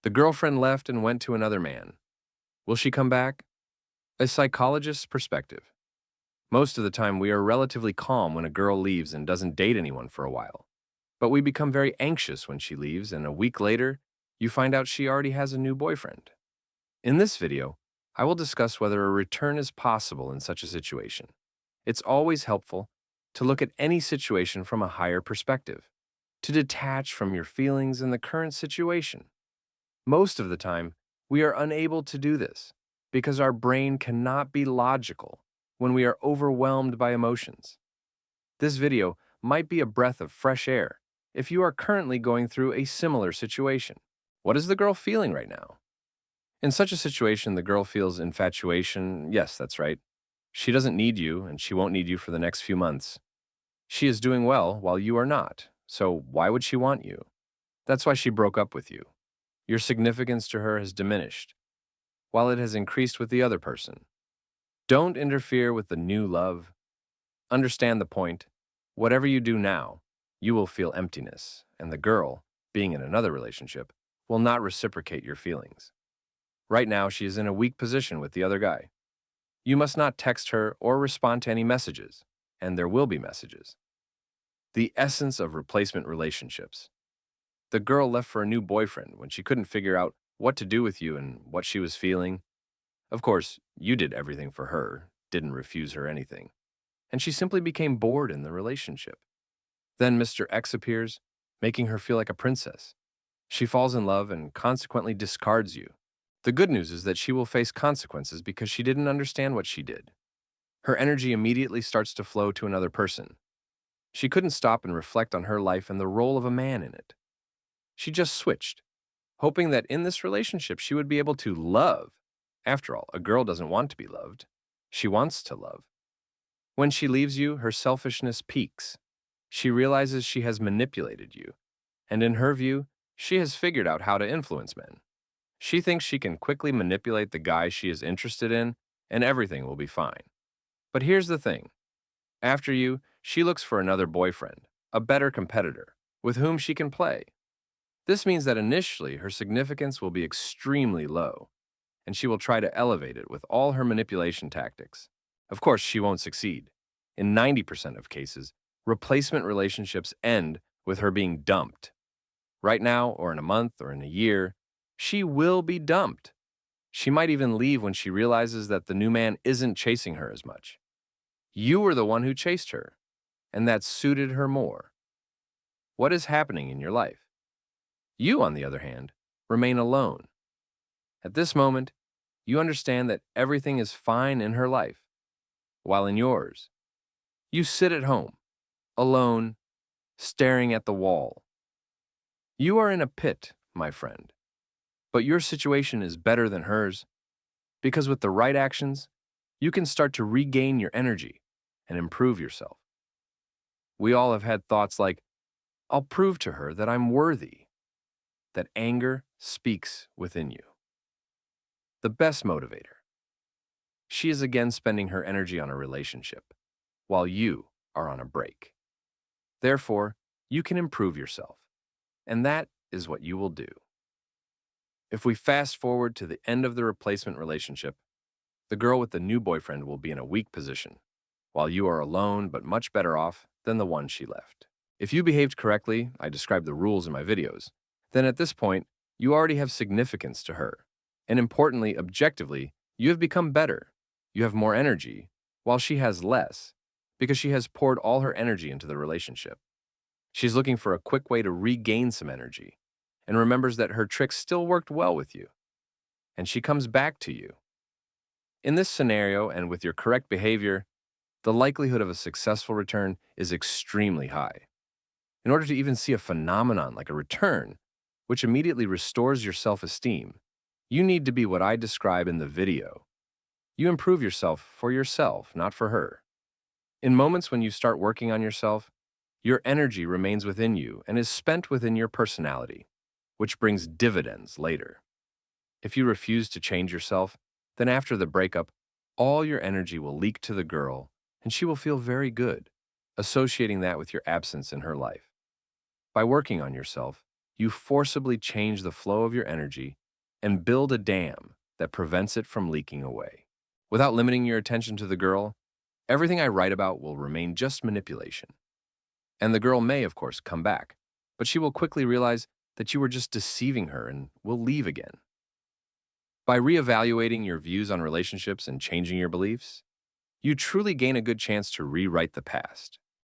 The girlfriend left and went to another man. Will she come back? A psychologist's perspective. Most of the time, we are relatively calm when a girl leaves and doesn't date anyone for a while. But we become very anxious when she leaves, and a week later, you find out she already has a new boyfriend. In this video, I will discuss whether a return is possible in such a situation. It's always helpful to look at any situation from a higher perspective, to detach from your feelings in the current situation. Most of the time, we are unable to do this because our brain cannot be logical when we are overwhelmed by emotions. This video might be a breath of fresh air if you are currently going through a similar situation. What is the girl feeling right now? In such a situation, the girl feels infatuation. Yes, that's right. She doesn't need you, and she won't need you for the next few months. She is doing well while you are not, so why would she want you? That's why she broke up with you. Your significance to her has diminished, while it has increased with the other person. Don't interfere with the new love. Understand the point. Whatever you do now, you will feel emptiness, and the girl, being in another relationship, will not reciprocate your feelings. Right now, she is in a weak position with the other guy. You must not text her or respond to any messages, and there will be messages. The essence of replacement relationships. The girl left for a new boyfriend when she couldn't figure out what to do with you and what she was feeling. Of course, you did everything for her, didn't refuse her anything, and she simply became bored in the relationship. Then Mr. X appears, making her feel like a princess. She falls in love and consequently discards you. The good news is that she will face consequences because she didn't understand what she did. Her energy immediately starts to flow to another person. She couldn't stop and reflect on her life and the role of a man in it. She just switched, hoping that in this relationship she would be able to love. After all, a girl doesn't want to be loved. She wants to love. When she leaves you, her selfishness peaks. She realizes she has manipulated you, and in her view, she has figured out how to influence men. She thinks she can quickly manipulate the guy she is interested in, and everything will be fine. But here's the thing. After you, she looks for another boyfriend, a better competitor, with whom she can play. This means that initially her significance will be extremely low, and she will try to elevate it with all her manipulation tactics. Of course, she won't succeed. In 90% of cases, replacement relationships end with her being dumped. Right now, or in a month, or in a year, she will be dumped. She might even leave when she realizes that the new man isn't chasing her as much. You were the one who chased her, and that suited her more. What is happening in your life? You, on the other hand, remain alone. At this moment, you understand that everything is fine in her life, while in yours, you sit at home, alone, staring at the wall. You are in a pit, my friend, but your situation is better than hers, because with the right actions, you can start to regain your energy and improve yourself. We all have had thoughts like, I'll prove to her that I'm worthy. That anger speaks within you. The best motivator. She is again spending her energy on a relationship, while you are on a break. Therefore, you can improve yourself, and that is what you will do. If we fast forward to the end of the replacement relationship, the girl with the new boyfriend will be in a weak position, while you are alone but much better off than the one she left. If you behaved correctly, I described the rules in my videos, then at this point, you already have significance to her. And importantly, objectively, you have become better. You have more energy, while she has less, because she has poured all her energy into the relationship. She's looking for a quick way to regain some energy, and remembers that her tricks still worked well with you. And she comes back to you. In this scenario, and with your correct behavior, the likelihood of a successful return is extremely high. In order to even see a phenomenon like a return, which immediately restores your self-esteem, you need to be what I describe in the video. You improve yourself for yourself, not for her. In moments when you start working on yourself, your energy remains within you and is spent within your personality, which brings dividends later. If you refuse to change yourself, then after the breakup, all your energy will leak to the girl, and she will feel very good, associating that with your absence in her life. By working on yourself, You forcibly change the flow of your energy and build a dam that prevents it from leaking away. Without limiting your attention to the girl, everything I write about will remain just manipulation. And the girl may, of course, come back, but she will quickly realize that you were just deceiving her and will leave again. By reevaluating your views on relationships and changing your beliefs, you truly gain a good chance to rewrite the past.